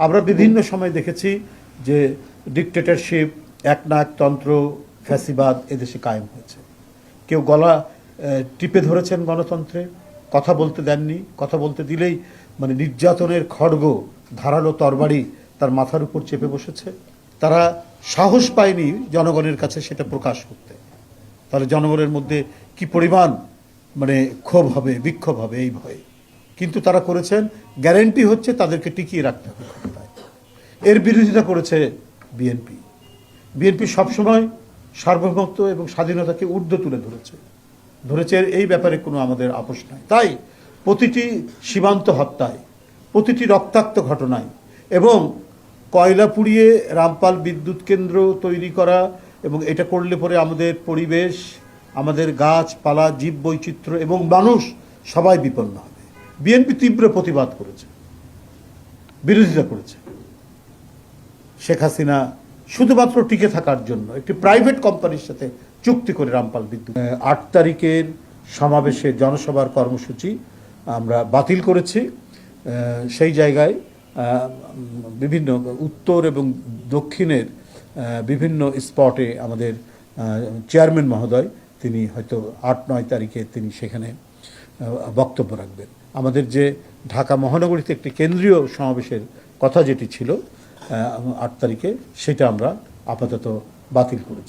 আমরা বিভিন্ন সময় দেখেছি যে ডিক্টেটরশিপ, একনায়কতন্ত্র, ফ্যাসিবাদ এদেশে কায়েম হয়েছে। কেউ গলা টিপে ধরেছেন গণতন্ত্রে, কথা বলতে দেননি, কথা বলতে দিলেই মানে নির্যাতনের খড়গ, ধারালো তরবারি তার মাথার উপর চেপে বসেছে। তারা সাহস পায়নি জনগণের কাছে সেটা প্রকাশ করতে। তাহলে জনগণের মধ্যে কি পরিমাণ মানে ক্ষোভ হবে, বিক্ষোভ হবে এই ভয়ে। কিন্তু তারা করেছেন, গ্যারেন্টি হচ্ছে তাদেরকে টিকিয়ে রাখতে হবে ক্ষমতায়। এর বিরোধিতা করেছে বিএনপি। বিএনপি সবসময় সার্বভৌমত্ব এবং স্বাধীনতাকে ঊর্ধ্বে তুলে ধরেছে এই ব্যাপারে কোনো আমাদের আপোষ নাই। তাই প্রতিটি সীমান্ত হত্যায়, প্রতিটি রক্তাক্ত ঘটনায় এবং কয়লা পুড়িয়ে রামপাল বিদ্যুৎ কেন্দ্র তৈরি করা এবং এটা করলে পরে আমাদের পরিবেশ, আমাদের গাছপালা, জীব বৈচিত্র্য এবং মানুষ সবাই বিপন্ন হবে। বিএনপি তীব্র প্রতিবাদ করেছে, বিরোধিতা করেছে। শেখ হাসিনা শুধুমাত্র টিকে থাকার জন্য একটি প্রাইভেট কোম্পানির সাথে চুক্তি করে রামপাল বিদ্যুৎ 8 তারিখের সমাবেশের জনসভার কর্মসূচি আমরা বাতিল করেছি। সেই জায়গায় বিভিন্ন উত্তর এবং দক্ষিণের বিভিন্ন স্পটে আমাদের চেয়ারম্যান মহোদয় তিনি হয়তো 8-9 তারিখে তিনি সেখানে বক্তব্য রাখবেন। আমাদের যে ঢাকা মহানগরীতে একটি কেন্দ্রীয় সমাবেশের কথা যেটি ছিল 8 তারিখে, সেটা আমরা আপাতত বাতিল করেছি।